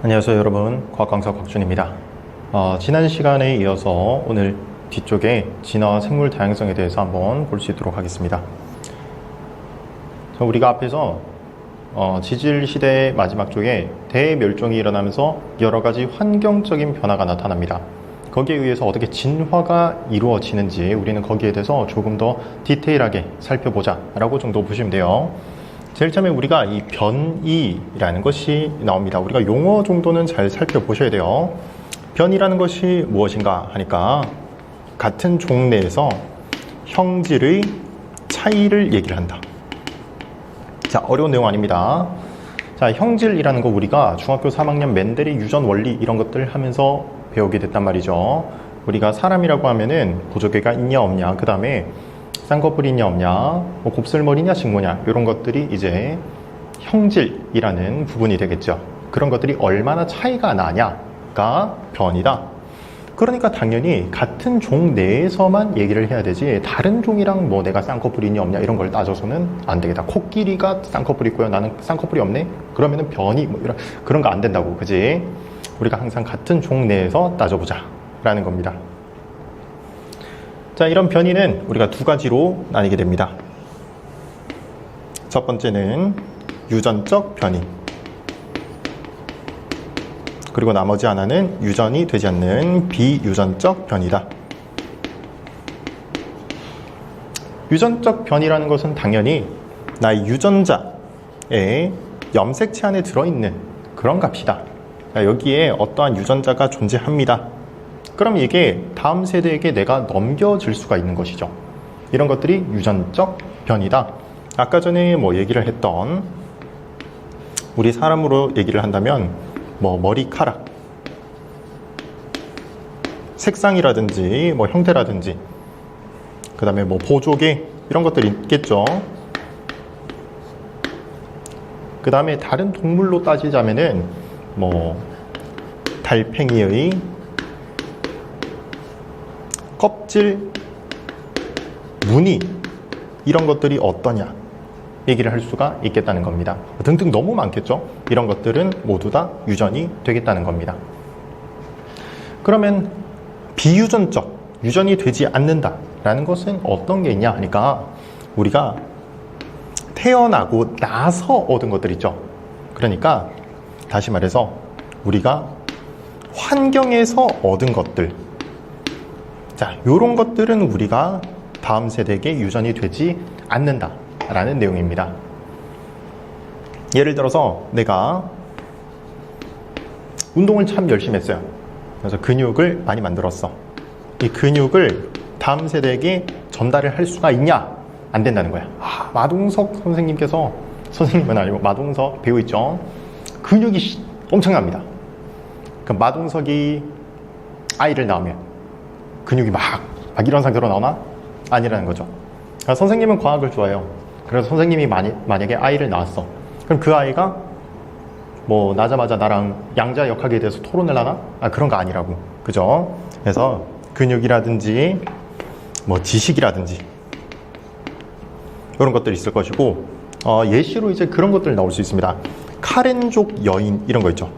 안녕하세요 여러분, 과학강사 곽준입니다. 지난 시간에 이어서 오늘 뒤쪽에 진화와 생물 다양성에 대해서 한번 볼 수 있도록 하겠습니다. 우리가 앞에서 지질시대 마지막 쪽에 대멸종이 일어나면서 여러 가지 환경적인 변화가 나타납니다. 거기에 의해서 어떻게 진화가 이루어지는지 우리는 거기에 대해서 조금 더 디테일하게 살펴보자 라고 정도 보시면 돼요. 제일 처음에 우리가 이 변이라는 것이 나옵니다. 우리가 용어 정도는 잘 살펴보셔야 돼요. 변이라는 것이 무엇인가 하니까 같은 종 내에서 형질의 차이를 얘기를 한다. 자, 어려운 내용 아닙니다. 자, 형질이라는 거 우리가 중학교 3학년 mendel의 유전 원리 이런 것들 하면서 배우게 됐단 말이죠. 우리가 사람이라고 하면은 보조개가 있냐 없냐, 그 다음에 쌍꺼풀이 있냐 없냐, 뭐 곱슬머리냐 직모냐 이런 것들이 이제 형질이라는 부분이 되겠죠. 그런 것들이 얼마나 차이가 나냐가 변이다. 그러니까 당연히 같은 종 내에서만 얘기를 해야 되지 다른 종이랑 뭐 내가 쌍꺼풀이 있냐 없냐 이런 걸 따져서는 안 되겠다. 코끼리가 쌍꺼풀이 있고요, 나는 쌍꺼풀이 없네? 그러면은 변이 뭐 이런 그런 거 안 된다고, 그지? 우리가 항상 같은 종 내에서 따져보자 라는 겁니다. 자, 이런 변이는 우리가 두 가지로 나뉘게 됩니다. 첫 번째는 유전적 변이, 그리고 나머지 하나는 유전이 되지 않는 비유전적 변이다. 유전적 변이라는 것은 당연히 나의 유전자의 염색체 안에 들어있는 그런 값이다. 여기에 어떠한 유전자가 존재합니다. 그럼 이게 다음 세대에게 내가 넘겨질 수가 있는 것이죠. 이런 것들이 유전적 변이다. 아까 전에 뭐 얘기를 했던, 우리 사람으로 얘기를 한다면 뭐 머리카락, 색상이라든지 뭐 형태라든지, 그 다음에 뭐 보조개 이런 것들이 있겠죠. 그 다음에 다른 동물로 따지자면은 뭐 달팽이의 껍질, 무늬 이런 것들이 어떠냐 얘기를 할 수가 있겠다는 겁니다. 등등 너무 많겠죠. 이런 것들은 모두 다 유전이 되겠다는 겁니다. 그러면 비유전적, 유전이 되지 않는다라는 것은 어떤 게 있냐 하니까 우리가 태어나고 나서 얻은 것들 있죠. 그러니까 다시 말해서 우리가 환경에서 얻은 것들, 자, 요런 것들은 우리가 다음 세대에게 유전이 되지 않는다라는 내용입니다. 예를 들어서 내가 운동을 참 열심히 했어요. 그래서 근육을 많이 만들었어. 이 근육을 다음 세대에게 전달을 할 수가 있냐? 안 된다는 거야. 마동석 선생님께서, 선생님은 아니고 마동석 배우 있죠? 근육이 엄청납니다. 그럼 마동석이 아이를 낳으면 근육이 막 이런 상태로 나오나? 아니라는 거죠. 그러니까 선생님은 과학을 좋아해요. 그래서 선생님이 만약에 아이를 낳았어. 그럼 그 아이가 뭐 나자마자 나랑 양자 역학에 대해서 토론을 하나? 그런 거 아니라고. 그죠? 그래서 근육이라든지 뭐 지식이라든지 이런 것들이 있을 것이고, 예시로 이제 그런 것들 나올 수 있습니다. 카렌족 여인 이런 거 있죠.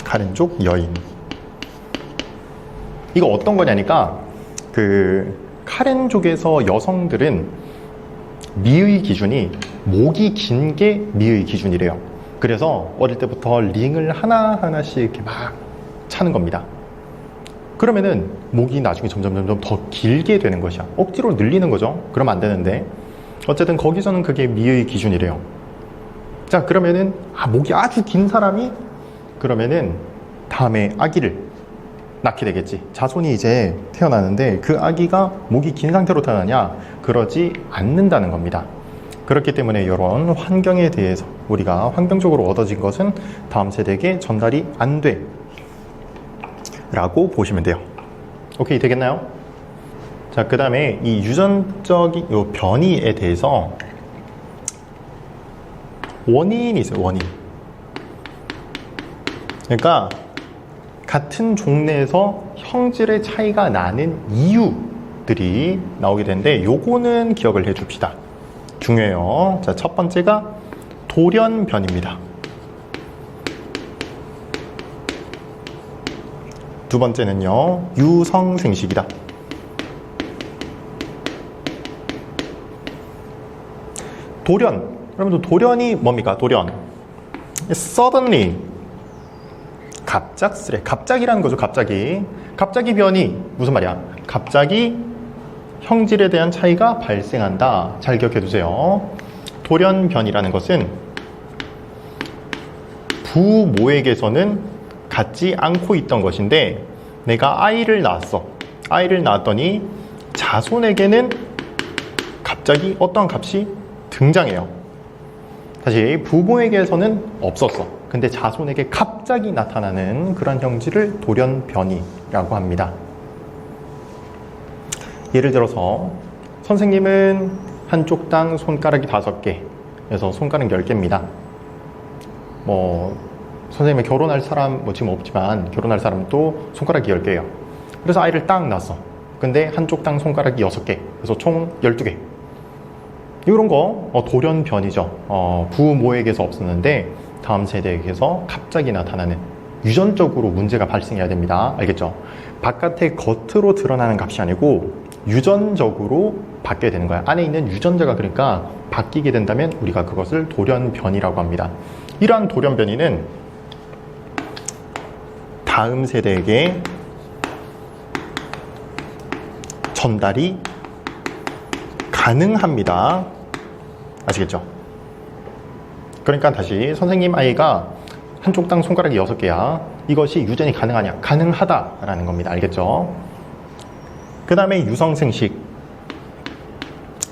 카렌족 여인. 이거 어떤 거냐니까, 그 카렌족에서 여성들은 미의 기준이 목이 긴 게 미의 기준이래요. 그래서 어릴 때부터 링을 하나하나씩 이렇게 막 차는 겁니다. 그러면은 목이 나중에 점점 더 길게 되는 것이야. 억지로 늘리는 거죠. 그러면 안 되는데, 어쨌든 거기서는 그게 미의 기준이래요. 자, 그러면은 목이 아주 긴 사람이 그러면은 다음에 아기를 낳게 되겠지. 자손이 이제 태어나는데 그 아기가 목이 긴 상태로 태어나냐? 그러지 않는다는 겁니다. 그렇기 때문에 이런 환경에 대해서 우리가 환경적으로 얻어진 것은 다음 세대에게 전달이 안 돼 라고 보시면 돼요. 오케이, 되겠나요? 자, 그 다음에 이 유전적인 요 변이에 대해서 원인이 있어요. 원인. 그러니까 같은 종내에서 형질의 차이가 나는 이유들이 나오게 되는데, 요거는 기억을 해 줍시다. 중요해요. 자, 첫 번째가 돌연변입니다. 두 번째는요, 유성생식이다. 돌연, 여러분들 돌연이 뭡니까? 돌연. suddenly, 갑작스레, 갑자기라는 거죠. 갑자기 변이 무슨 말이야? 갑자기 형질에 대한 차이가 발생한다. 잘 기억해 두세요. 돌연변이라는 것은 부모에게서는 갖지 않고 있던 것인데, 내가 아이를 낳았어. 아이를 낳았더니 자손에게는 갑자기 어떠한 값이 등장해요. 다시, 부모에게서는 없었어. 근데 자손에게 갑자기 나타나는 그런 형질을 돌연변이라고 합니다. 예를 들어서 선생님은 한쪽당 손가락이 5개, 그래서 손가락 10개입니다. 선생님이 결혼할 사람 지금 없지만 결혼할 사람도 손가락이 10개예요. 그래서 아이를 딱 낳았어. 근데 한쪽당 손가락이 6개, 그래서 총 12개. 이런 거 돌연변이죠. 부모에게서 없었는데 다음 세대에게서 갑자기 나타나는, 유전적으로 문제가 발생해야 됩니다. 알겠죠? 바깥에 겉으로 드러나는 값이 아니고 유전적으로 바뀌게 되는 거야. 안에 있는 유전자가 그러니까 바뀌게 된다면 우리가 그것을 돌연변이라고 합니다. 이러한 돌연변이는 다음 세대에게 전달이 가능합니다. 아시겠죠? 그러니까 다시, 선생님 아이가 한쪽당 손가락이 6개야. 이것이 유전이 가능하냐? 가능하다라는 겁니다. 알겠죠? 그 다음에 유성생식.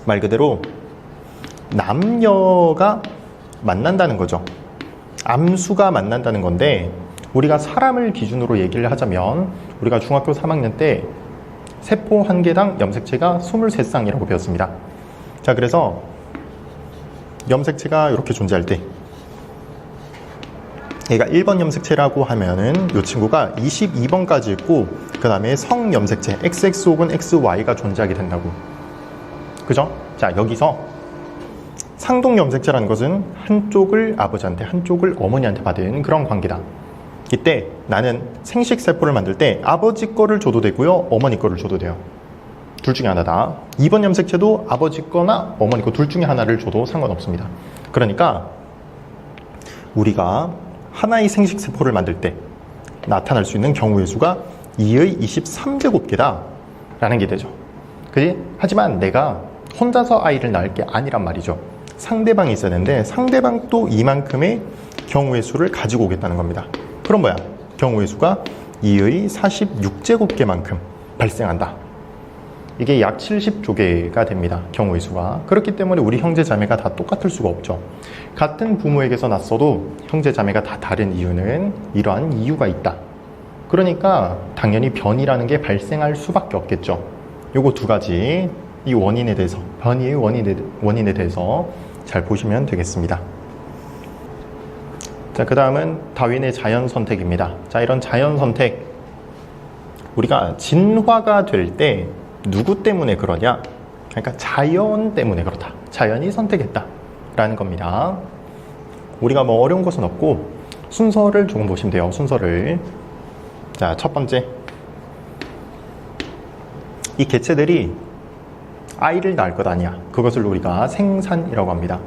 말 그대로 남녀가 만난다는 거죠. 암수가 만난다는 건데, 우리가 사람을 기준으로 얘기를 하자면 우리가 중학교 3학년 때 세포 한 개당 염색체가 23쌍이라고 배웠습니다. 자, 그래서 염색체가 이렇게 존재할 때, 얘가 1번 염색체라고 하면은 이 친구가 22번까지 있고, 그 다음에 성염색체 XX 혹은 XY가 존재하게 된다고. 그죠? 자, 여기서 상동염색체라는 것은 한쪽을 아버지한테, 한쪽을 어머니한테 받은 그런 관계다. 이때 나는 생식세포를 만들 때 아버지 거를 줘도 되고요, 어머니 거를 줘도 돼요. 둘 중에 하나다. 2번 염색체도 아버지 거나 어머니 거 둘 중에 하나를 줘도 상관없습니다. 그러니까 우리가 하나의 생식세포를 만들 때 나타날 수 있는 경우의 수가 2의 23제곱계다 라는 게 되죠. 그지? 하지만 내가 혼자서 아이를 낳을 게 아니란 말이죠. 상대방이 있어야 되는데 상대방도 이만큼의 경우의 수를 가지고 오겠다는 겁니다. 그럼 뭐야? 경우의 수가 2의 46제곱계만큼 발생한다. 이게 약 70조개가 됩니다. 경우의 수가. 그렇기 때문에 우리 형제 자매가 다 똑같을 수가 없죠. 같은 부모에게서 났어도 형제 자매가 다 다른 이유는 이러한 이유가 있다. 그러니까 당연히 변이라는 게 발생할 수밖에 없겠죠. 요거 두 가지, 이 원인에 대해서, 변이의 원인에 대해서 잘 보시면 되겠습니다. 자, 그 다음은 다윈의 자연 선택입니다. 자, 이런 자연 선택, 우리가 진화가 될 때 누구 때문에 그러냐? 그러니까 자연 때문에 그렇다. 자연이 선택했다 라는 겁니다. 우리가 뭐 어려운 것은 없고 순서를 조금 보시면 돼요. 순서를. 자, 첫 번째, 이 개체들이 아이를 낳을 것 아니야. 그것을 우리가 생산이라고 합니다.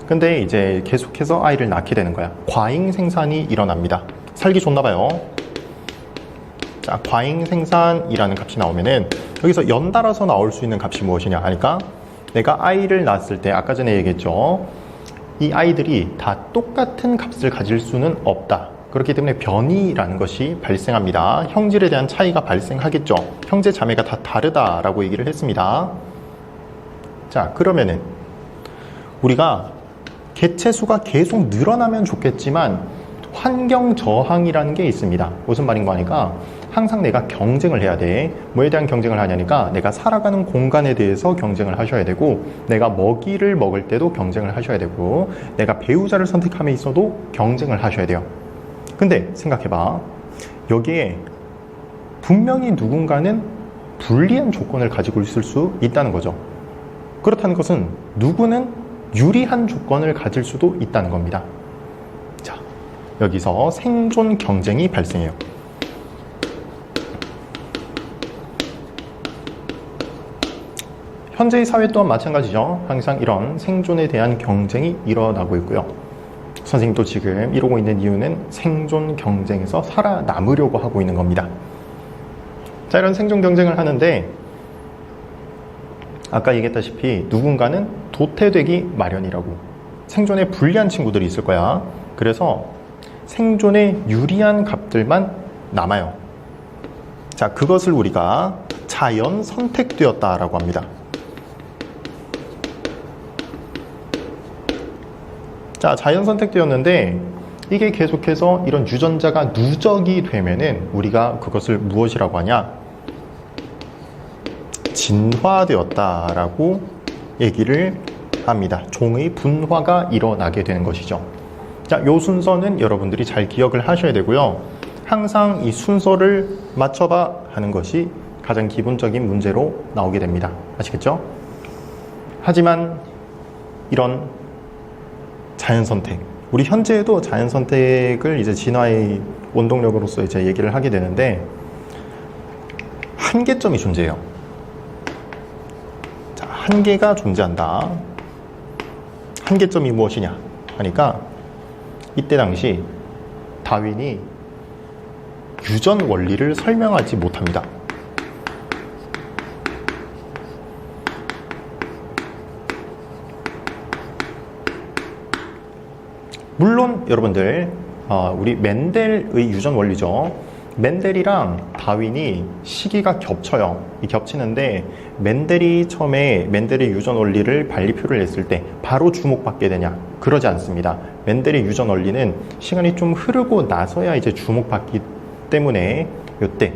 근데 이제 계속해서 아이를 낳게 되는 거야. 과잉 생산이 일어납니다. 살기 좋나 봐요. 자, 과잉 생산이라는 값이 나오면은 여기서 연달아서 나올 수 있는 값이 무엇이냐 하니까, 내가 아이를 낳았을 때 아까 전에 얘기했죠. 이 아이들이 다 똑같은 값을 가질 수는 없다. 그렇기 때문에 변이라는 것이 발생합니다. 형질에 대한 차이가 발생하겠죠. 형제 자매가 다 다르다라고 얘기를 했습니다. 자, 그러면은 우리가 개체 수가 계속 늘어나면 좋겠지만 환경 저항이라는 게 있습니다. 무슨 말인가 하니까 항상 내가 경쟁을 해야 돼. 뭐에 대한 경쟁을 하냐니까 내가 살아가는 공간에 대해서 경쟁을 하셔야 되고, 내가 먹이를 먹을 때도 경쟁을 하셔야 되고, 내가 배우자를 선택함에 있어도 경쟁을 하셔야 돼요. 근데 생각해봐. 여기에 분명히 누군가는 불리한 조건을 가지고 있을 수 있다는 거죠. 그렇다는 것은 누구는 유리한 조건을 가질 수도 있다는 겁니다. 자, 여기서 생존 경쟁이 발생해요. 현재의 사회 또한 마찬가지죠. 항상 이런 생존에 대한 경쟁이 일어나고 있고요. 선생님도 지금 이러고 있는 이유는 생존 경쟁에서 살아남으려고 하고 있는 겁니다. 자, 이런 생존 경쟁을 하는데 아까 얘기했다시피 누군가는 도태되기 마련이라고. 생존에 불리한 친구들이 있을 거야. 그래서 생존에 유리한 값들만 남아요. 자, 그것을 우리가 자연 선택되었다라고 합니다. 자, 자연 선택되었는데 이게 계속해서 이런 유전자가 누적이 되면은 우리가 그것을 무엇이라고 하냐? 진화되었다라고 얘기를 합니다. 종의 분화가 일어나게 되는 것이죠. 자, 요 순서는 여러분들이 잘 기억을 하셔야 되고요. 항상 이 순서를 맞춰봐 하는 것이 가장 기본적인 문제로 나오게 됩니다. 아시겠죠? 하지만 이런 자연선택, 우리 현재에도 자연선택을 이제 진화의 원동력으로서 이제 얘기를 하게 되는데 한계점이 존재해요. 자, 한계가 존재한다. 한계점이 무엇이냐 하니까 이때 당시 다윈이 유전 원리를 설명하지 못합니다. 물론 여러분들 우리 멘델의 유전 원리죠. 멘델이랑 다윈이 시기가 겹쳐요. 겹치는데 멘델이 처음에 멘델의 유전 원리를 발표를 했을 때 바로 주목받게 되냐? 그러지 않습니다. 멘델의 유전 원리는 시간이 좀 흐르고 나서야 이제 주목받기 때문에 이때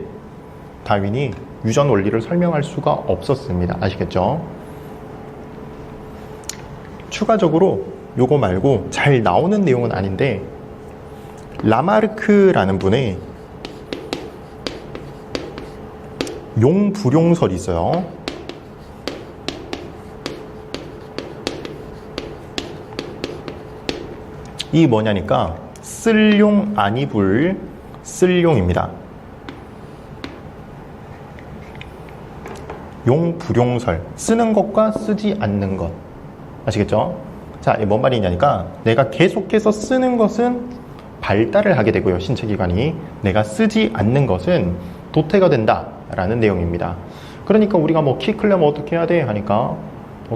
다윈이 유전 원리를 설명할 수가 없었습니다. 아시겠죠? 추가적으로 요거 말고 잘 나오는 내용은 아닌데 라마르크라는 분의 용불용설이 있어요. 이 뭐냐니까 쓸용 아니불 쓸용입니다. 용불용설, 쓰는 것과 쓰지 않는 것. 아시겠죠? 자, 이게 뭔 말이냐니까 내가 계속해서 쓰는 것은 발달을 하게 되고요. 신체기관이. 내가 쓰지 않는 것은 도태가 된다라는 내용입니다. 그러니까 우리가 뭐 키 크려면 어떻게 해야 돼? 하니까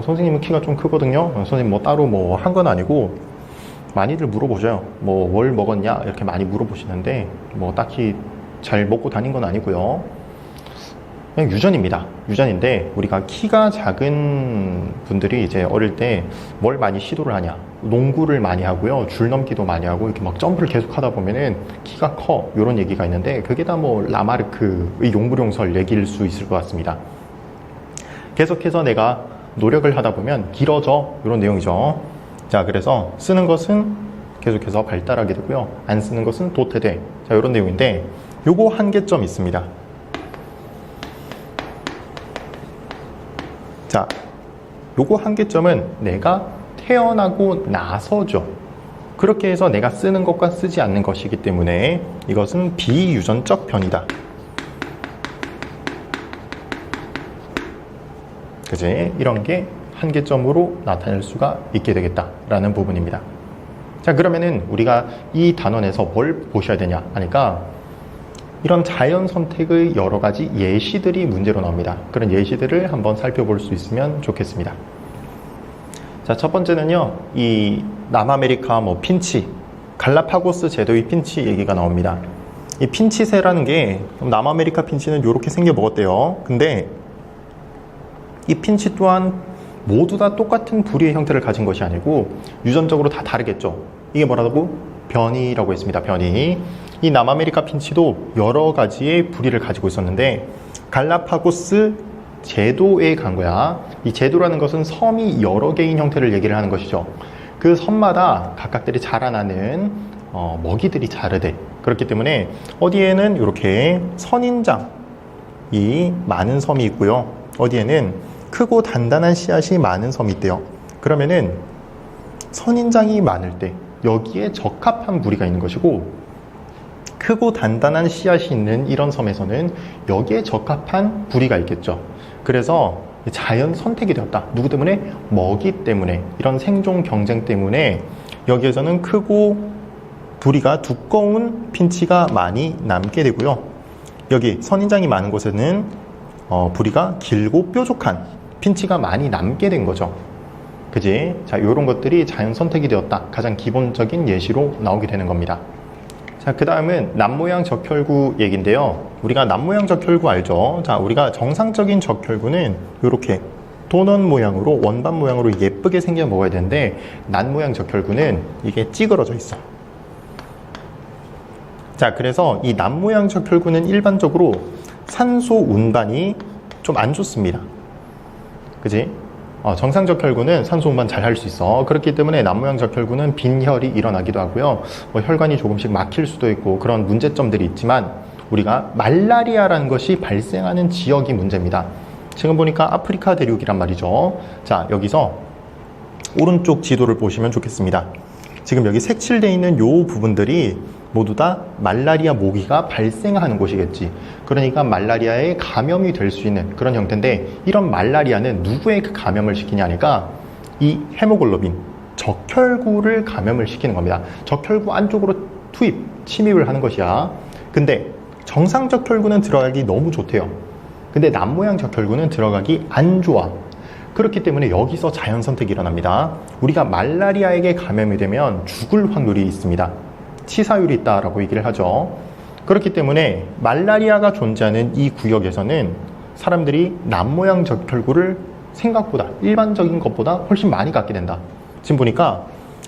선생님은 키가 좀 크거든요. 선생님 뭐 따로 뭐 한 건 아니고 많이들 물어보셔요. 뭐 뭘 먹었냐? 이렇게 많이 물어보시는데 뭐 딱히 잘 먹고 다닌 건 아니고요. 그냥 유전입니다. 유전인데 우리가 키가 작은 분들이 이제 어릴 때 뭘 많이 시도를 하냐? 농구를 많이 하고요. 줄넘기도 많이 하고 이렇게 막 점프를 계속 하다 보면은 키가 커. 이런 얘기가 있는데 그게 다 뭐 라마르크의 용불용설 얘기일 수 있을 것 같습니다. 계속해서 내가 노력을 하다 보면 길어져. 이런 내용이죠. 자, 그래서 쓰는 것은 계속해서 발달하게 되고요. 안 쓰는 것은 도태돼. 자, 이런 내용인데 요거 한계점이 있습니다. 자, 요거 한계점은 내가 태어나고 나서죠. 그렇게 해서 내가 쓰는 것과 쓰지 않는 것이기 때문에 이것은 비유전적 변이다. 그지? 이런 게 한계점으로 나타낼 수가 있게 되겠다라는 부분입니다. 자, 그러면은 우리가 이 단원에서 뭘 보셔야 되냐 하니까 이런 자연 선택의 여러 가지 예시들이 문제로 나옵니다. 그런 예시들을 한번 살펴볼 수 있으면 좋겠습니다. 자, 첫 번째는요, 이 남아메리카 뭐 핀치, 갈라파고스 제도의 핀치 얘기가 나옵니다. 이 핀치새라는 게 남아메리카 핀치는 이렇게 생겨 먹었대요. 근데 이 핀치 또한 모두 다 똑같은 부리의 형태를 가진 것이 아니고 유전적으로 다 다르겠죠. 이게 뭐라고? 변이라고 했습니다. 변이. 이 남아메리카 핀치도 여러 가지의 부리를 가지고 있었는데 갈라파고스 제도에 간 거야. 이 제도라는 것은 섬이 여러 개인 형태를 얘기를 하는 것이죠. 그 섬마다 각각들이 자라나는 먹이들이 다르대. 그렇기 때문에 어디에는 이렇게 선인장이 많은 섬이 있고요. 어디에는 크고 단단한 씨앗이 많은 섬이 있대요. 그러면은 선인장이 많을 때 여기에 적합한 부리가 있는 것이고, 크고 단단한 씨앗이 있는 이런 섬에서는 여기에 적합한 부리가 있겠죠. 그래서 자연 선택이 되었다. 누구 때문에? 먹이 때문에, 이런 생존 경쟁 때문에 여기에서는 크고 부리가 두꺼운 핀치가 많이 남게 되고요. 여기 선인장이 많은 곳에는 부리가 길고 뾰족한 핀치가 많이 남게 된 거죠. 그지? 자, 이런 것들이 자연 선택이 되었다. 가장 기본적인 예시로 나오게 되는 겁니다. 자, 그 다음은 납모양 적혈구 얘기인데요. 우리가 납모양 적혈구 알죠? 자, 우리가 정상적인 적혈구는 이렇게 도넛 모양으로, 원반 모양으로 예쁘게 생겨 먹어야 되는데, 낫모양 적혈구는 이게 찌그러져 있어. 자, 그래서 이 낫모양 적혈구는 일반적으로 산소 운반이 좀 안 좋습니다. 그지? 정상 적혈구는 산소 운반 잘 할 수 있어. 그렇기 때문에 낫모양 적혈구는 빈혈이 일어나기도 하고요. 혈관이 조금씩 막힐 수도 있고 그런 문제점들이 있지만, 우리가 말라리아라는 것이 발생하는 지역이 문제입니다. 지금 보니까 아프리카 대륙이란 말이죠. 자, 여기서 오른쪽 지도를 보시면 좋겠습니다. 지금 여기 색칠되어 있는 요 부분들이 모두 다 말라리아 모기가 발생하는 곳이겠지. 그러니까 말라리아에 감염이 될 수 있는 그런 형태인데, 이런 말라리아는 누구에게 감염을 시키냐니까 이 헤모글로빈, 적혈구를 감염을 시키는 겁니다. 적혈구 안쪽으로 침입을 하는 것이야. 근데 정상 적혈구는 들어가기 너무 좋대요. 근데 낫모양 적혈구는 들어가기 안 좋아. 그렇기 때문에 여기서 자연 선택이 일어납니다. 우리가 말라리아에게 감염이 되면 죽을 확률이 있습니다. 치사율이 있다라고 얘기를 하죠. 그렇기 때문에 말라리아가 존재하는 이 구역에서는 사람들이 낫모양 적혈구를 생각보다, 일반적인 것보다 훨씬 많이 갖게 된다. 지금 보니까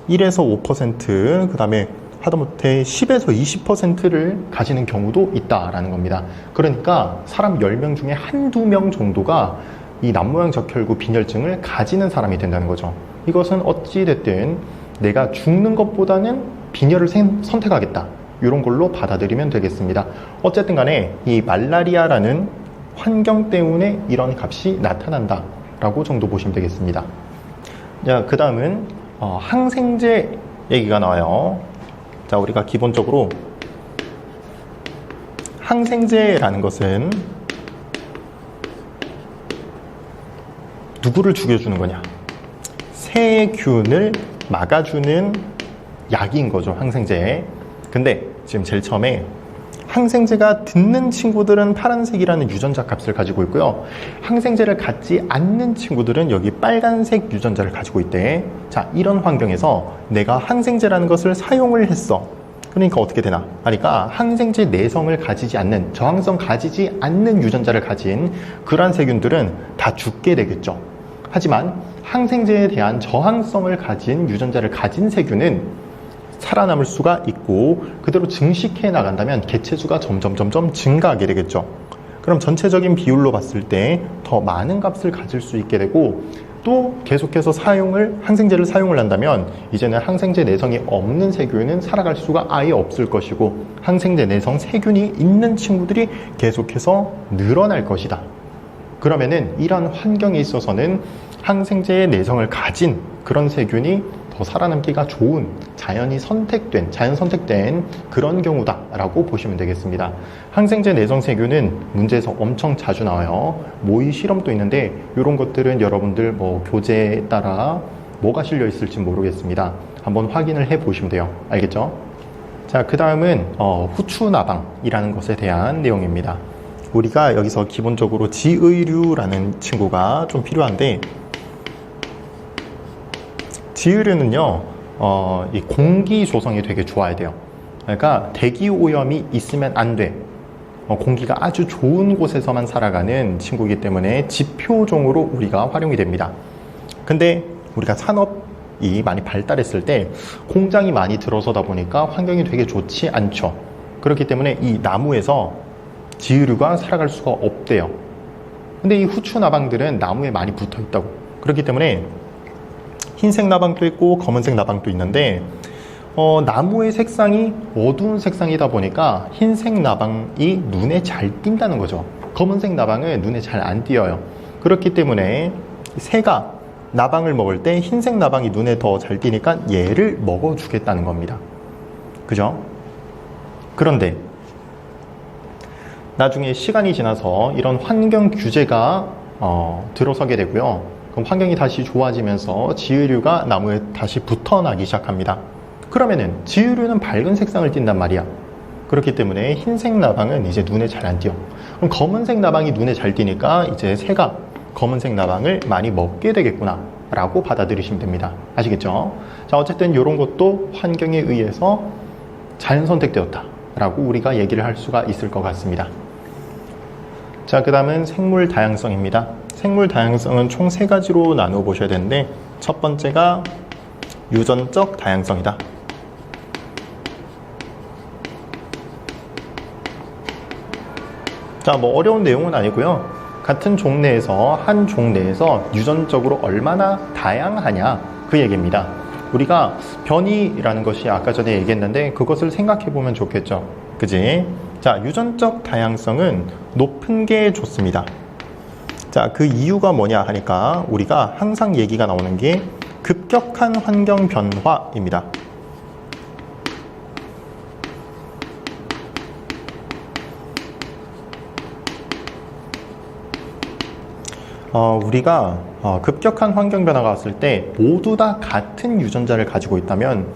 1에서 5%, 그 다음에 하다못해 10에서 20%를 가지는 경우도 있다라는 겁니다. 그러니까 사람 10명 중에 한두 명 정도가 이 낫모양 적혈구 빈혈증을 가지는 사람이 된다는 거죠. 이것은 어찌됐든 내가 죽는 것보다는 빈혈을 선택하겠다, 이런 걸로 받아들이면 되겠습니다. 어쨌든 간에 이 말라리아라는 환경 때문에 이런 값이 나타난다 라고 정도 보시면 되겠습니다. 자, 그 다음은 항생제 얘기가 나와요. 자, 우리가 기본적으로 항생제라는 것은 누구를 죽여주는 거냐? 세균을 막아주는 약인 거죠, 항생제. 근데 지금 제일 처음에 항생제가 듣는 친구들은 파란색이라는 유전자 값을 가지고 있고요. 항생제를 갖지 않는 친구들은 여기 빨간색 유전자를 가지고 있대. 자, 이런 환경에서 내가 항생제라는 것을 사용을 했어. 그러니까 어떻게 되나? 그러니까 항생제 내성을 가지지 않는, 저항성 가지지 않는 유전자를 가진 그러한 세균들은 다 죽게 되겠죠. 하지만 항생제에 대한 저항성을 가진 유전자를 가진 세균은 살아남을 수가 있고, 그대로 증식해 나간다면 개체수가 점점 증가하게 되겠죠. 그럼 전체적인 비율로 봤을 때 더 많은 값을 가질 수 있게 되고, 또 계속해서 항생제를 사용을 한다면 이제는 항생제 내성이 없는 세균은 살아갈 수가 아예 없을 것이고, 항생제 내성 세균이 있는 친구들이 계속해서 늘어날 것이다. 그러면은 이런 환경에 있어서는 항생제의 내성을 가진 그런 세균이 더 살아남기가 좋은 자연 선택된 그런 경우다라고 보시면 되겠습니다. 항생제 내성 세균은 문제에서 엄청 자주 나와요. 모의 실험도 있는데 이런 것들은 여러분들 교재에 따라 뭐가 실려 있을지 모르겠습니다. 한번 확인을 해 보시면 돼요. 알겠죠? 자, 그 다음은 후추나방이라는 것에 대한 내용입니다. 우리가 여기서 기본적으로 지의류라는 친구가 좀 필요한데, 지의류는요, 이 공기 조성이 되게 좋아야 돼요. 그러니까 대기 오염이 있으면 안 돼. 공기가 아주 좋은 곳에서만 살아가는 친구이기 때문에 지표종으로 우리가 활용이 됩니다. 근데 우리가 산업이 많이 발달했을 때 공장이 많이 들어서다 보니까 환경이 되게 좋지 않죠. 그렇기 때문에 이 나무에서 지의류가 살아갈 수가 없대요. 근데 이 후추 나방들은 나무에 많이 붙어 있다고. 그렇기 때문에 흰색 나방도 있고 검은색 나방도 있는데, 나무의 색상이 어두운 색상이다 보니까 흰색 나방이 눈에 잘 띈다는 거죠. 검은색 나방은 눈에 잘 안 띄어요. 그렇기 때문에 새가 나방을 먹을 때 흰색 나방이 눈에 더 잘 띄니까 얘를 먹어주겠다는 겁니다. 그죠? 그런데 나중에 시간이 지나서 이런 환경 규제가 들어서게 되고요. 그럼 환경이 다시 좋아지면서 지유류가 나무에 다시 붙어나기 시작합니다. 그러면은 지유류는 밝은 색상을 띈단 말이야. 그렇기 때문에 흰색 나방은 이제 눈에 잘 안 띄어. 그럼 검은색 나방이 눈에 잘 띄니까 이제 새가 검은색 나방을 많이 먹게 되겠구나 라고 받아들이시면 됩니다. 아시겠죠? 자, 어쨌든 이런 것도 환경에 의해서 자연 선택되었다 라고 우리가 얘기를 할 수가 있을 것 같습니다. 자, 그 다음은 생물 다양성입니다. 생물 다양성은 총 3가지로 나누어 보셔야 되는데, 첫 번째가 유전적 다양성이다. 자, 뭐 어려운 내용은 아니고요. 같은 종내에서 한 종내에서 유전적으로 얼마나 다양하냐 그 얘기입니다. 우리가 변이라는 것이 아까 전에 얘기했는데 그것을 생각해 보면 좋겠죠. 그지? 자, 유전적 다양성은 높은 게 좋습니다. 자, 그 이유가 뭐냐 하니까 우리가 항상 얘기가 나오는 게 급격한 환경 변화입니다. 우리가 급격한 환경 변화가 왔을 때 모두 다 같은 유전자를 가지고 있다면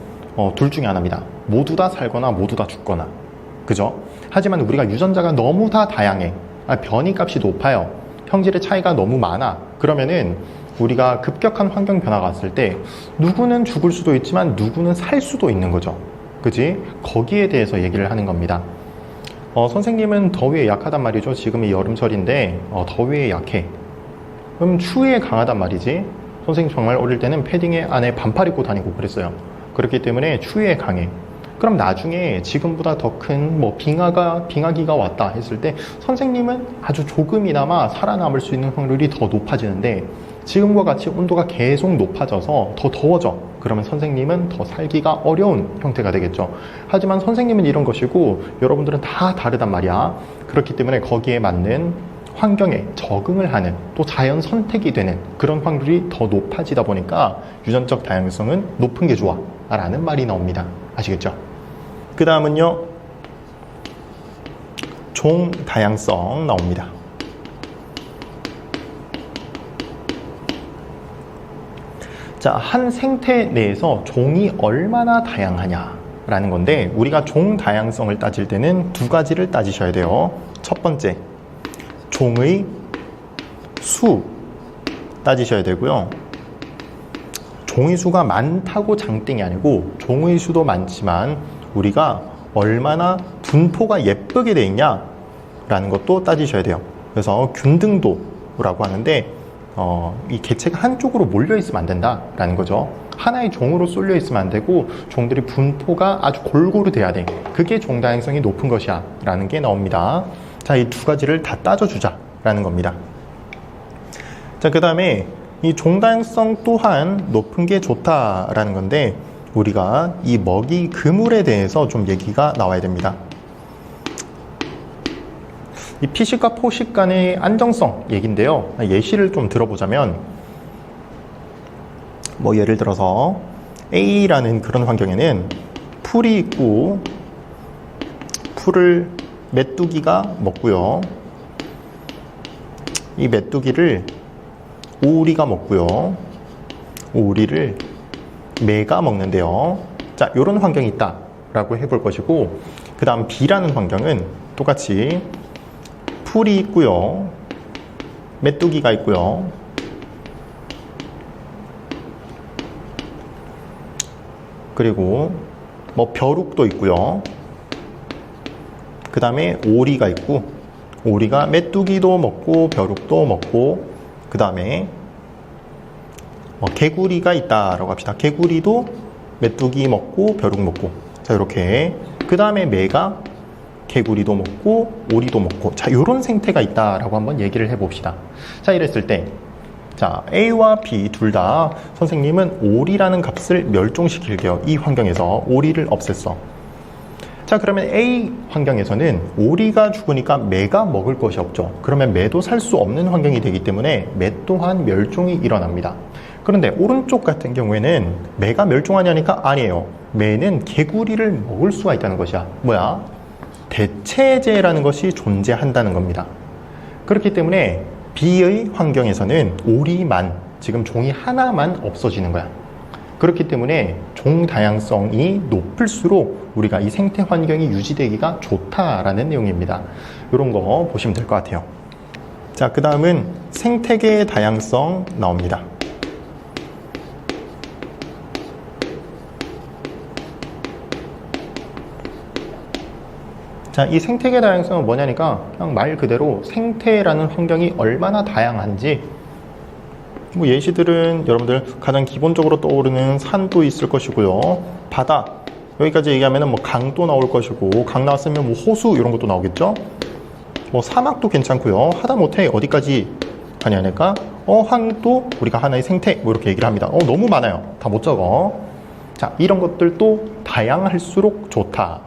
둘 중에 하나입니다. 모두 다 살거나 모두 다 죽거나. 그죠? 하지만 우리가 유전자가 너무 다 다양해. 변이 값이 높아요. 형질의 차이가 너무 많아. 그러면은 우리가 급격한 환경 변화가 왔을 때 누구는 죽을 수도 있지만 누구는 살 수도 있는 거죠. 그지? 거기에 대해서 얘기를 하는 겁니다. 선생님은 더위에 약하단 말이죠. 지금이 여름철인데 더위에 약해. 그럼 추위에 강하단 말이지. 선생님 정말 어릴 때는 패딩에 안에 반팔 입고 다니고 그랬어요. 그렇기 때문에 추위에 강해. 그럼 나중에 지금보다 더 큰 빙하기가 왔다 했을 때 선생님은 아주 조금이나마 살아남을 수 있는 확률이 더 높아지는데, 지금과 같이 온도가 계속 높아져서 더 더워져. 그러면 선생님은 더 살기가 어려운 형태가 되겠죠. 하지만 선생님은 이런 것이고 여러분들은 다 다르단 말이야. 그렇기 때문에 거기에 맞는 환경에 적응을 하는, 또 자연 선택이 되는 그런 확률이 더 높아지다 보니까 유전적 다양성은 높은 게 좋아 라는 말이 나옵니다. 아시겠죠? 그 다음은요, 종 다양성 나옵니다. 자, 한 생태 내에서 종이 얼마나 다양하냐 라는 건데, 우리가 종 다양성을 따질 때는 2가지를 따지셔야 돼요. 첫 번째, 종의 수 따지셔야 되고요. 종의 수가 많다고 장땡이 아니고 종의 수도 많지만 우리가 얼마나 분포가 예쁘게 돼 있냐 라는 것도 따지셔야 돼요. 그래서 균등도라고 하는데 이 개체가 한쪽으로 몰려 있으면 안 된다라는 거죠. 하나의 종으로 쏠려 있으면 안 되고 종들이 분포가 아주 골고루 돼야 돼. 그게 종 다양성이 높은 것이야 라는 게 나옵니다. 자, 이 2가지를 다 따져주자 라는 겁니다. 자, 그 다음에 이 종 다양성 또한 높은 게 좋다라는 건데, 우리가 이 먹이 그물에 대해서 좀 얘기가 나와야 됩니다. 이 피식과 포식 간의 안정성 얘기인데요. 예시를 좀 들어보자면, 뭐 예를 들어서 A라는 그런 환경에는 풀이 있고 풀을 메뚜기가 먹고요. 이 메뚜기를 오리가 먹고요. 오리를 매가 먹는데요. 자, 이런 환경이 있다 라고 해볼 것이고, 그 다음 B라는 환경은 똑같이 풀이 있고요. 메뚜기가 있고요. 그리고 뭐 벼룩도 있고요. 그 다음에 오리가 있고, 오리가 메뚜기도 먹고 벼룩도 먹고, 그 다음에 개구리가 있다라고 합시다. 개구리도 메뚜기 먹고 벼룩 먹고. 자, 이렇게. 그 다음에 매가 개구리도 먹고 오리도 먹고. 자, 이런 생태가 있다라고 한번 얘기를 해봅시다. 자, 이랬을 때, 자, A와 B 둘 다 선생님은 오리라는 값을 멸종시킬게요. 이 환경에서 오리를 없앴어. 자, 그러면 A 환경에서는 오리가 죽으니까 매가 먹을 것이 없죠. 그러면 매도 살 수 없는 환경이 되기 때문에 매 또한 멸종이 일어납니다. 그런데 오른쪽 같은 경우에는 매가 멸종하냐니까 아니에요. 매는 개구리를 먹을 수가 있다는 것이야. 뭐야? 대체제라는 것이 존재한다는 겁니다. 그렇기 때문에 B의 환경에서는 오리만, 지금 종이 하나만 없어지는 거야. 그렇기 때문에 종 다양성이 높을수록 우리가 이 생태 환경이 유지되기가 좋다라는 내용입니다. 이런 거 보시면 될 것 같아요. 자, 그 다음은 생태계 다양성 나옵니다. 자, 이 생태계 다양성은 뭐냐니까 그냥 말 그대로 생태라는 환경이 얼마나 다양한지, 뭐 예시들은 여러분들 가장 기본적으로 떠오르는 산도 있을 것이고요. 바다, 여기까지 얘기하면 뭐 강도 나올 것이고, 강 나왔으면 뭐 호수 이런 것도 나오겠죠. 뭐 사막도 괜찮고요. 하다못해 어디까지 가냐니까 어항도 우리가 하나의 생태 뭐 이렇게 얘기를 합니다. 너무 많아요. 다 못 적어. 자, 이런 것들도 다양할수록 좋다.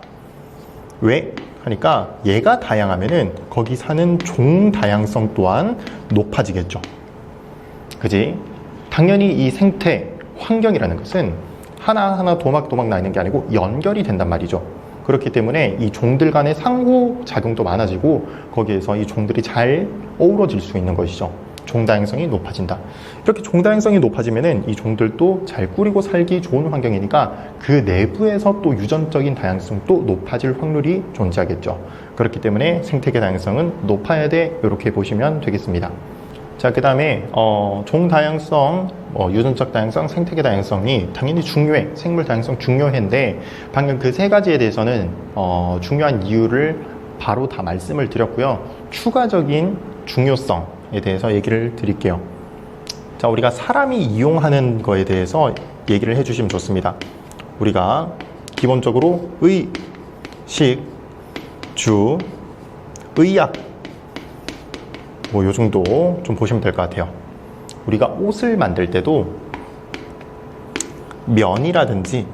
왜? 하니까 얘가 다양하면은 거기 사는 종 다양성 또한 높아지겠죠. 그지? 당연히 이 생태 환경이라는 것은 하나하나 도막도막 나 있는 게 아니고 연결이 된단 말이죠. 그렇기 때문에 이 종들 간의 상호작용도 많아지고 거기에서 이 종들이 잘 어우러질 수 있는 것이죠. 종 다양성이 높아진다. 이렇게 종 다양성이 높아지면은 이 종들도 잘 꾸리고 살기 좋은 환경이니까 그 내부에서 또 유전적인 다양성도 높아질 확률이 존재하겠죠. 그렇기 때문에 생태계 다양성은 높아야 돼. 이렇게 보시면 되겠습니다. 자, 그 다음에 종 다양성, 유전적 다양성, 생태계 다양성이 당연히 중요해. 생물 다양성 중요한데 방금 그 세 가지에 대해서는 중요한 이유를 바로 다 말씀을 드렸고요. 추가적인 중요성에 대해서 얘기를 드릴게요. 자, 우리가 사람이 이용하는 거에 대해서 얘기를 해주시면 좋습니다. 우리가 기본적으로 의, 식, 주, 의약, 뭐 요 정도 좀 보시면 될 것 같아요. 우리가 옷을 만들 때도 면이라든지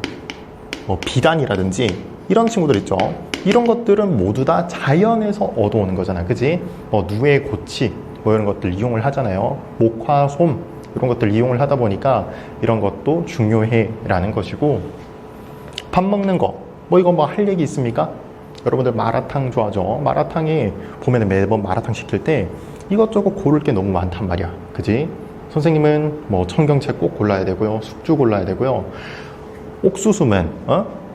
뭐 비단이라든지 이런 친구들 있죠. 이런 것들은 모두 다 자연에서 얻어오는 거잖아. 그지? 누에 고치 뭐 이런 것들 이용을 하잖아요. 목화, 솜 이런 것들 이용을 하다 보니까 이런 것도 중요해 라는 것이고, 밥 먹는 거 뭐 이거 뭐 할 얘기 있습니까? 여러분들 마라탕 좋아하죠? 마라탕에 보면 매번 마라탕 시킬 때 이것저것 고를 게 너무 많단 말이야. 그지? 선생님은 뭐 청경채 꼭 골라야 되고요. 숙주 골라야 되고요. 옥수수면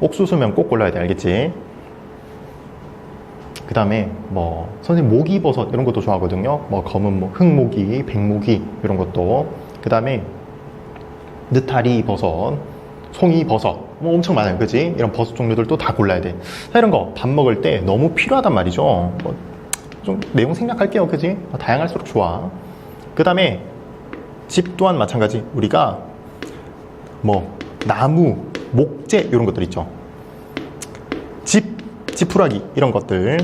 옥수수면 꼭 골라야 돼. 알겠지? 그 다음에 뭐 선생님 목이버섯 이런 것도 좋아하거든요. 뭐 검은 뭐 흑모기, 백모기 이런 것도. 그 다음에 느타리 버섯, 송이 버섯 뭐 엄청 많아요. 그지? 이런 버섯 종류들도 다 골라야 돼. 자, 이런 거 밥 먹을 때 너무 필요하단 말이죠. 좀 내용 생략할게요. 그지? 다양할수록 좋아. 그 다음에 집 또한 마찬가지. 우리가 뭐 나무, 목재 이런 것들 있죠. 지푸라기 이런 것들.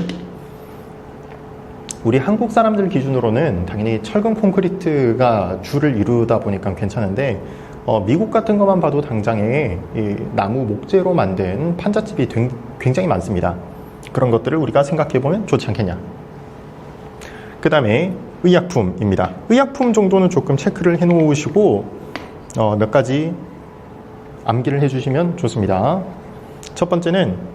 우리 한국 사람들 기준으로는 당연히 철근 콘크리트가 주를 이루다 보니까 괜찮은데 미국 같은 것만 봐도 당장에 이 나무 목재로 만든 판잣집이 굉장히 많습니다. 그런 것들을 우리가 생각해보면 좋지 않겠냐. 그 다음에 의약품입니다. 의약품 정도는 조금 체크를 해 놓으시고 몇 가지 암기를 해주시면 좋습니다. 첫 번째는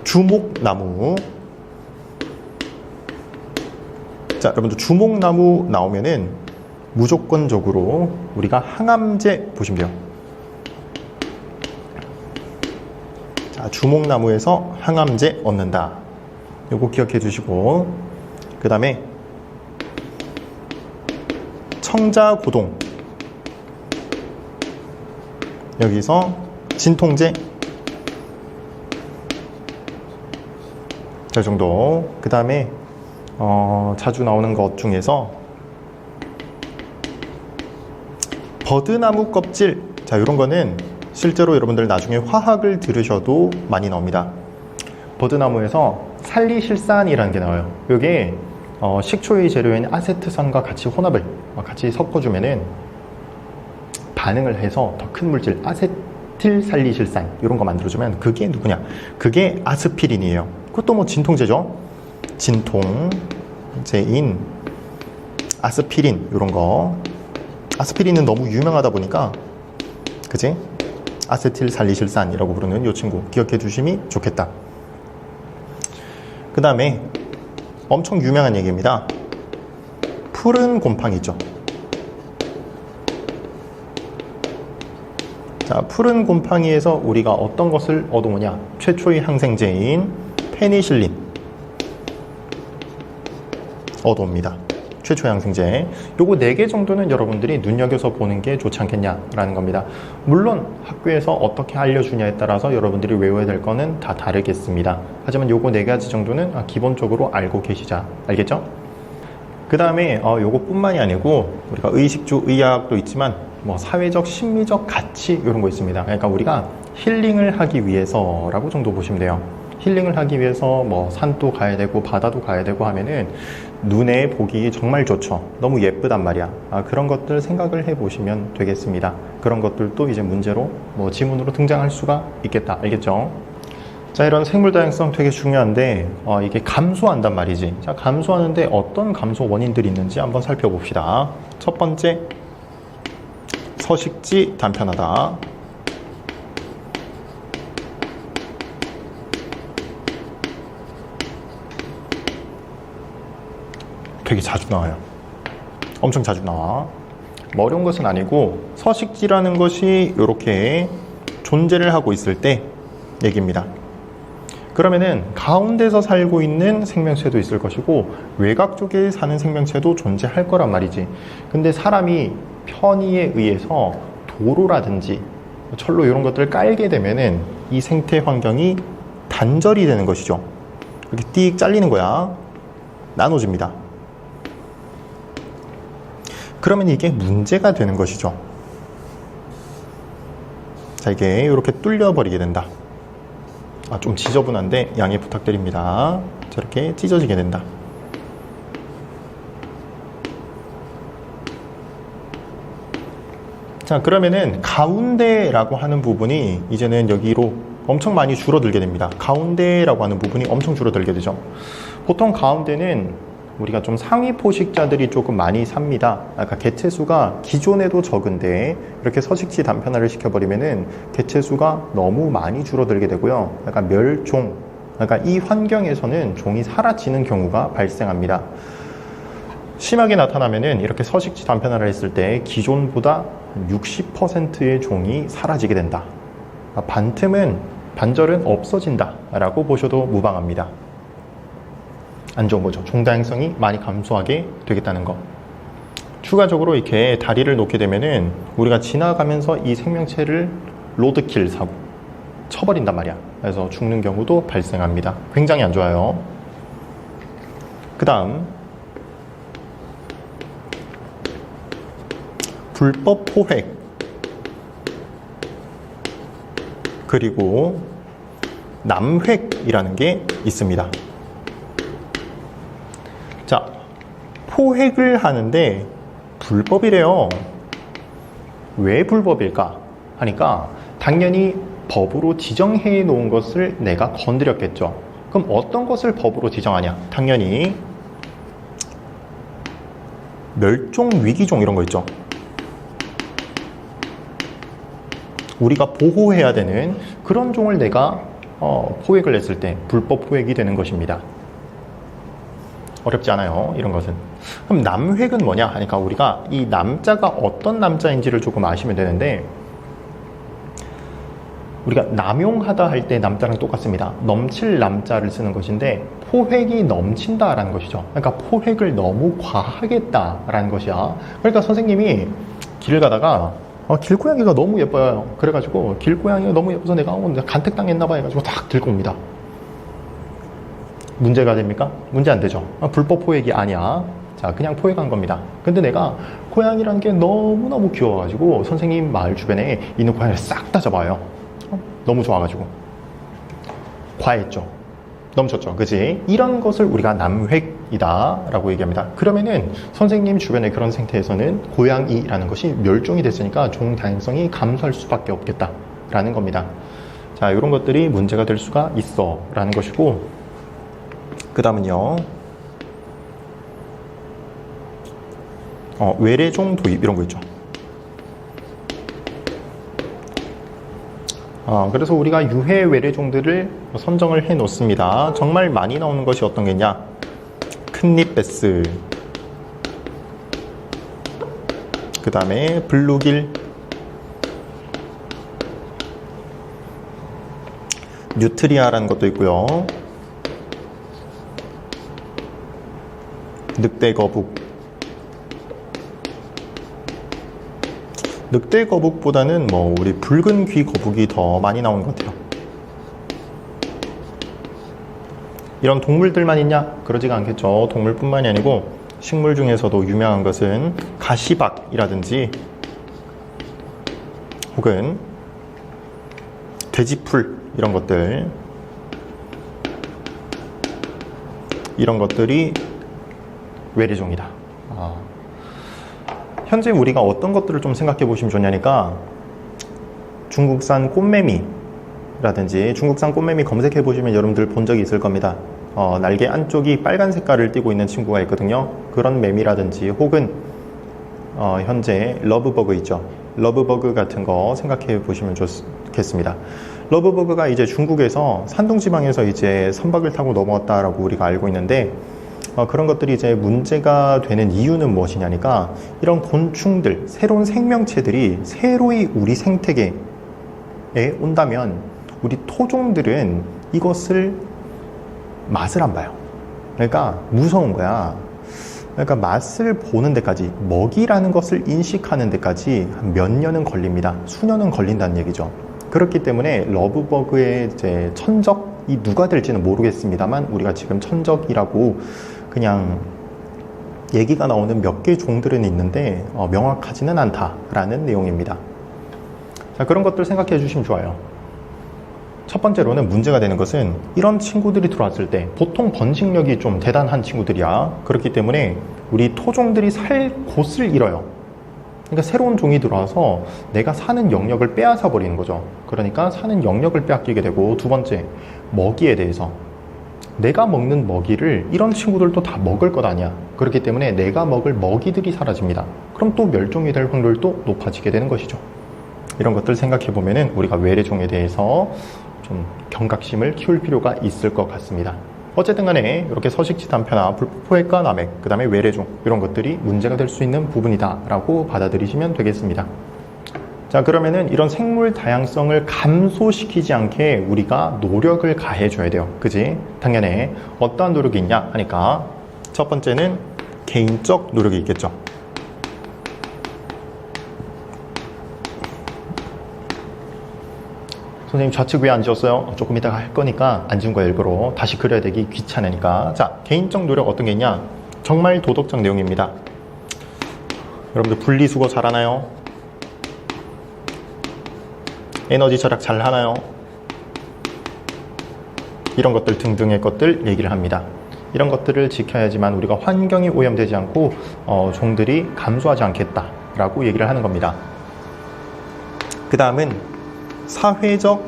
주목나무. 자, 여러분들 주목나무 나오면은 무조건적으로 우리가 항암제 보시면 돼요. 자, 주목나무에서 항암제 얻는다. 요거 기억해 주시고, 그 다음에 청자고동, 여기서 진통제, 이 정도. 그 다음에 자주 나오는 것 중에서 버드나무 껍질. 자, 이런 거는 실제로 여러분들 나중에 화학을 들으셔도 많이 나옵니다. 버드나무에서 살리실산이라는 게 나와요. 이게 식초의 재료인 아세트산과 같이 혼합을 같이 섞어주면은 반응을 해서 더 큰 물질 아세틸살리실산 이런 거 만들어주면 그게 누구냐? 그게 아스피린이에요. 그것도 뭐 진통제죠. 진통제인 아스피린 이런 거. 아스피린은 너무 유명하다 보니까, 그지? 아세틸살리실산이라고 부르는 이 친구 기억해 두심이 좋겠다. 그 다음에 엄청 유명한 얘기입니다. 푸른 곰팡이 있죠. 자, 푸른 곰팡이에서 우리가 어떤 것을 얻어오냐? 최초의 항생제인 페니실린 얻어옵니다. 최초의 항생제. 요거 4개 정도는 여러분들이 눈여겨서 보는 게 좋지 않겠냐라는 겁니다. 물론 학교에서 어떻게 알려주냐에 따라서 여러분들이 외워야 될 거는 다 다르겠습니다. 하지만 요거 4가지 정도는 기본적으로 알고 계시자. 알겠죠? 그 다음에 요거 뿐만이 아니고 우리가 의식주 의학도 있지만 뭐 사회적 심리적 가치 이런 거 있습니다. 그러니까 우리가 힐링을 하기 위해서라고 정도 보시면 돼요. 힐링을 하기 위해서 뭐 산도 가야 되고 바다도 가야 되고 하면은 눈에 보기 정말 좋죠. 너무 예쁘단 말이야. 그런 것들 생각을 해 보시면 되겠습니다. 그런 것들도 이제 문제로 뭐 지문으로 등장할 수가 있겠다. 알겠죠? 자, 이런 생물 다양성 되게 중요한데 이게 감소한단 말이지. 자, 감소하는데 어떤 감소 원인들이 있는지 한번 살펴봅시다. 첫 번째, 서식지 단편화다. 되게 자주 나와요. 엄청 자주 나와. 뭐 어려운 것은 아니고 서식지라는 것이 이렇게 존재를 하고 있을 때 얘기입니다. 그러면은 가운데서 살고 있는 생명체도 있을 것이고 외곽 쪽에 사는 생명체도 존재할 거란 말이지. 근데 사람이 편의에 의해서 도로라든지 철로 이런 것들을 깔게 되면은 이 생태 환경이 단절이 되는 것이죠. 이렇게 띡 잘리는 거야. 나눠집니다. 그러면 이게 문제가 되는 것이죠. 자, 이게 이렇게 뚫려버리게 된다. 좀 지저분한데 양해 부탁드립니다. 저렇게 찢어지게 된다. 자, 그러면은 가운데라고 하는 부분이 이제는 여기로 엄청 많이 줄어들게 됩니다. 가운데라고 하는 부분이 엄청 줄어들게 되죠. 보통 가운데는 우리가 좀 상위 포식자들이 조금 많이 삽니다. 그러니까 개체수가 기존에도 적은데 이렇게 서식지 단편화를 시켜버리면은 개체수가 너무 많이 줄어들게 되고요. 약간 멸종, 그러니까 이 환경에서는 종이 사라지는 경우가 발생합니다. 심하게 나타나면은 이렇게 서식지 단편화를 했을 때 기존보다 60%의 종이 사라지게 된다. 반절은 없어진다 라고 보셔도 무방합니다. 안 좋은 거죠. 종 다양성이 많이 감소하게 되겠다는 거. 추가적으로 이렇게 다리를 놓게 되면은 우리가 지나가면서 이 생명체를 로드킬 사고 쳐버린단 말이야. 그래서 죽는 경우도 발생합니다. 굉장히 안 좋아요. 그 다음 불법 포획 그리고 남획이라는 게 있습니다. 자, 포획을 하는데 불법이래요. 왜 불법일까 하니까 당연히 법으로 지정해 놓은 것을 내가 건드렸겠죠. 그럼 어떤 것을 법으로 지정하냐? 당연히 멸종 위기종 이런 거 있죠. 우리가 보호해야 되는 그런 종을 내가 포획을 했을 때 불법 포획이 되는 것입니다. 어렵지 않아요, 이런 것은. 그럼 남획은 뭐냐 하니까 우리가 이 남자가 어떤 남자인지를 조금 아시면 되는데, 우리가 남용하다 할 때 남자랑 똑같습니다. 넘칠 남자를 쓰는 것인데 포획이 넘친다라는 것이죠. 그러니까 포획을 너무 과하게 했다라는 것이야. 그러니까 선생님이 길을 가다가 길고양이가 너무 예뻐요. 그래가지고 길고양이가 너무 예뻐서 내가 간택당했나 봐 해가지고 딱 들고 옵니다. 문제가 됩니까? 문제 안 되죠. 불법 포획이 아니야. 자, 그냥 포획한 겁니다. 근데 내가 고양이라는 게 너무너무 귀여워가지고 선생님 마을 주변에 있는 고양이를 싹 다 잡아요. 너무 좋아가지고. 과했죠. 넘쳤죠. 그지? 이런 것을 우리가 남획이다 라고 얘기합니다. 그러면은 선생님 주변의 그런 생태에서는 고양이라는 것이 멸종이 됐으니까 종 다양성이 감소할 수밖에 없겠다 라는 겁니다. 자, 이런 것들이 문제가 될 수가 있어 라는 것이고, 그 다음은요, 외래종 도입 이런 거 있죠. 그래서 우리가 유해 외래종들을 선정을 해 놓습니다. 정말 많이 나오는 것이 어떤 게냐? 큰잎베스, 그 다음에 블루길, 뉴트리아라는 것도 있고요. 늑대거북. 늑대거북보다는 우리 붉은 귀 거북이 더 많이 나오는 것 같아요. 이런 동물들만 있냐? 그러지가 않겠죠. 동물뿐만이 아니고 식물 중에서도 유명한 것은 가시박이라든지 혹은 돼지풀, 이런 것들이 외래종이다. 현재 우리가 어떤 것들을 좀 생각해 보시면 좋냐니까, 중국산 꽃매미라든지, 중국산 꽃매미 검색해 보시면 여러분들 본 적이 있을 겁니다. 날개 안쪽이 빨간 색깔을 띠고 있는 친구가 있거든요. 그런 매미라든지 혹은 현재 러브버그 있죠. 러브버그 같은 거 생각해 보시면 좋겠습니다. 러브버그가 이제 중국에서 산둥지방에서 이제 선박을 타고 넘어왔다라고 우리가 알고 있는데, 그런 것들이 이제 문제가 되는 이유는 무엇이냐니까, 이런 곤충들, 새로운 생명체들이 새로이 우리 생태계에 온다면 우리 토종들은 이것을 맛을 안 봐요. 그러니까 무서운 거야. 그러니까 맛을 보는 데까지, 먹이라는 것을 인식하는 데까지 몇 년은 걸립니다. 수년은 걸린다는 얘기죠. 그렇기 때문에 러브버그의 이제 천적이 누가 될지는 모르겠습니다만, 우리가 지금 천적이라고 그냥 얘기가 나오는 몇 개 종들은 있는데 명확하지는 않다라는 내용입니다. 자, 그런 것들 생각해 주시면 좋아요. 첫 번째로는 문제가 되는 것은, 이런 친구들이 들어왔을 때 보통 번식력이 좀 대단한 친구들이야. 그렇기 때문에 우리 토종들이 살 곳을 잃어요. 그러니까 새로운 종이 들어와서 내가 사는 영역을 빼앗아 버리는 거죠. 그러니까 사는 영역을 빼앗기게 되고, 두 번째, 먹이에 대해서 내가 먹는 먹이를 이런 친구들도 다 먹을 것 아니야. 그렇기 때문에 내가 먹을 먹이들이 사라집니다. 그럼 또 멸종이 될 확률도 높아지게 되는 것이죠. 이런 것들 생각해 보면은 우리가 외래종에 대해서 좀 경각심을 키울 필요가 있을 것 같습니다. 어쨌든 간에 이렇게 서식지 단편화, 불포획과 남획, 그 다음에 외래종, 이런 것들이 문제가 될 수 있는 부분이다 라고 받아들이시면 되겠습니다. 자, 그러면은 이런 생물 다양성을 감소시키지 않게 우리가 노력을 가해줘야 돼요. 그지? 당연히 어떠한 노력이 있냐 하니까, 첫 번째는 개인적 노력이 있겠죠. 선생님 좌측 왜 안 지웠어요? 조금 이따가 할 거니까 안 지운 거 일부러 다시 그려야 되기 귀찮으니까. 자, 개인적 노력 어떤 게 있냐? 정말 도덕적 내용입니다. 여러분들 분리수거 잘하나요? 에너지 절약 잘 하나요? 이런 것들 등등의 것들 얘기를 합니다. 이런 것들을 지켜야지만 우리가 환경이 오염되지 않고 종들이 감소하지 않겠다라고 얘기를 하는 겁니다. 그 다음은 사회적,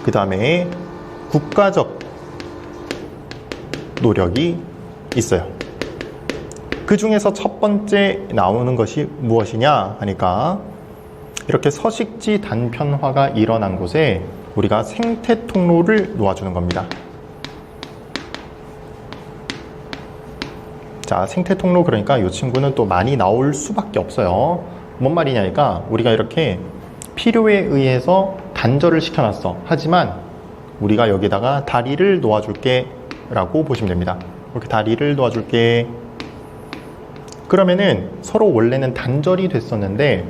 그 다음에 국가적 노력이 있어요. 그 중에서 첫 번째 나오는 것이 무엇이냐 하니까, 이렇게 서식지 단편화가 일어난 곳에 우리가 생태 통로를 놓아주는 겁니다. 자, 생태 통로, 그러니까 이 친구는 또 많이 나올 수밖에 없어요. 뭔 말이냐니까, 우리가 이렇게 필요에 의해서 단절을 시켜놨어. 하지만 우리가 여기다가 다리를 놓아줄게 라고 보시면 됩니다. 이렇게 다리를 놓아줄게. 그러면은 서로 원래는 단절이 됐었는데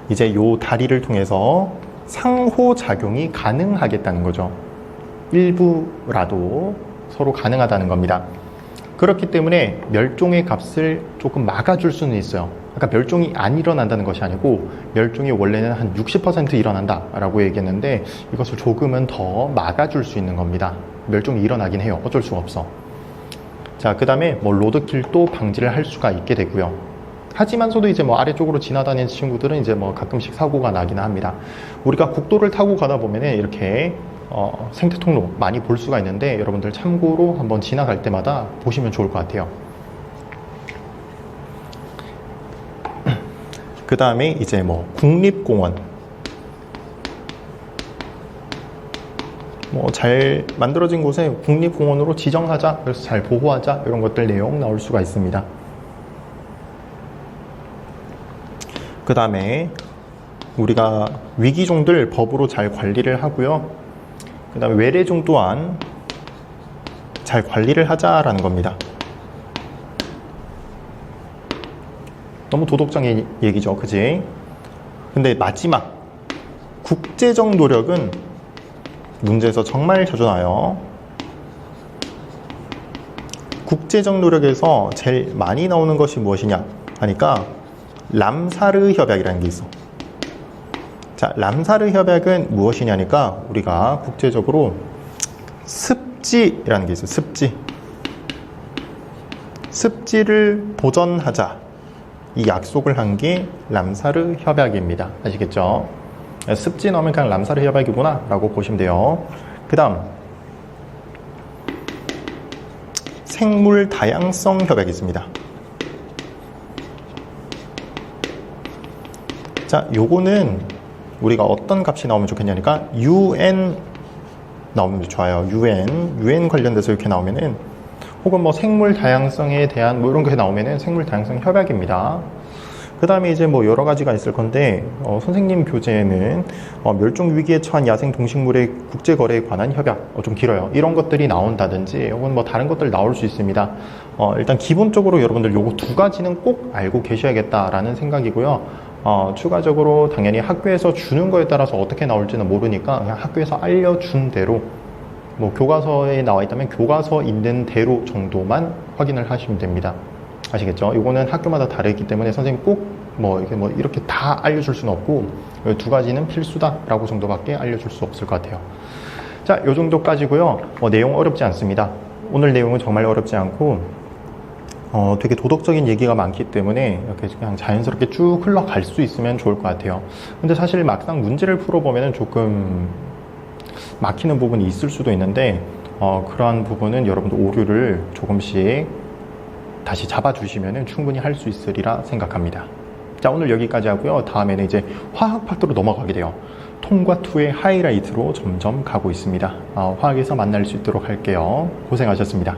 이제 요 다리를 통해서 상호작용이 가능하겠다는 거죠. 일부라도 서로 가능하다는 겁니다. 그렇기 때문에 멸종의 값을 조금 막아줄 수는 있어요. 그러니까 멸종이 안 일어난다는 것이 아니고, 멸종이 원래는 한 60% 일어난다 라고 얘기했는데, 이것을 조금은 더 막아줄 수 있는 겁니다. 멸종이 일어나긴 해요. 어쩔 수가 없어. 자, 그 다음에 로드킬도 방지를 할 수가 있게 되고요. 하지만서도 이제 아래쪽으로 지나다니는 친구들은 이제 가끔씩 사고가 나긴 합니다. 우리가 국도를 타고 가다 보면은 이렇게 생태 통로 많이 볼 수가 있는데, 여러분들 참고로 한번 지나갈 때마다 보시면 좋을 것 같아요. 그 다음에 이제 국립공원, 뭐 잘 만들어진 곳에 국립공원으로 지정하자, 그래서 잘 보호하자, 이런 것들 내용 나올 수가 있습니다. 그 다음에 우리가 위기종들 법으로 잘 관리를 하고요. 그 다음에 외래종 또한 잘 관리를 하자라는 겁니다. 너무 도덕적인 얘기죠, 그지? 근데 마지막 국제적 노력은 문제에서 정말 자주 나와요. 국제적 노력에서 제일 많이 나오는 것이 무엇이냐 하니까 람사르 협약이라는 게 있어. 자, 람사르 협약은 무엇이냐니까 우리가 국제적으로 습지라는 게 있어요. 습지를 보전하자, 이 약속을 한 게 람사르 협약입니다. 아시겠죠? 습지 넣으면 그냥 람사르 협약이구나 라고 보시면 돼요. 그 다음 생물 다양성 협약이 있습니다. 자, 요거는 우리가 어떤 값이 나오면 좋겠냐니까 UN 나오면 좋아요. UN 관련돼서 이렇게 나오면은, 혹은 뭐 생물 다양성에 대한 뭐 이런 게 나오면은 생물 다양성 협약입니다. 그 다음에 이제 뭐 여러 가지가 있을 건데, 선생님 교재에는 멸종 위기에 처한 야생 동식물의 국제 거래에 관한 협약, 좀 길어요. 이런 것들이 나온다든지, 혹은 뭐 다른 것들 나올 수 있습니다. 일단 기본적으로 여러분들 요거 두 가지는 꼭 알고 계셔야겠다라는 생각이고요. 추가적으로 당연히 학교에서 주는 거에 따라서 어떻게 나올지는 모르니까 그냥 학교에서 알려준 대로, 뭐 교과서에 나와 있다면 교과서 있는 대로 정도만 확인을 하시면 됩니다. 아시겠죠? 이거는 학교마다 다르기 때문에 선생님 꼭 이렇게 다 알려줄 수는 없고, 두 가지는 필수다라고 정도밖에 알려줄 수 없을 것 같아요. 자, 요 정도까지고요. 내용 어렵지 않습니다. 오늘 내용은 정말 어렵지 않고, 되게 도덕적인 얘기가 많기 때문에 이렇게 그냥 자연스럽게 쭉 흘러갈 수 있으면 좋을 것 같아요. 근데 사실 막상 문제를 풀어보면 조금 막히는 부분이 있을 수도 있는데, 그러한 부분은 여러분들 오류를 조금씩 다시 잡아주시면 충분히 할 수 있으리라 생각합니다. 자, 오늘 여기까지 하고요. 다음에는 이제 화학 파트로 넘어가게 돼요. 통과 2의 하이라이트로 점점 가고 있습니다. 화학에서 만날 수 있도록 할게요. 고생하셨습니다.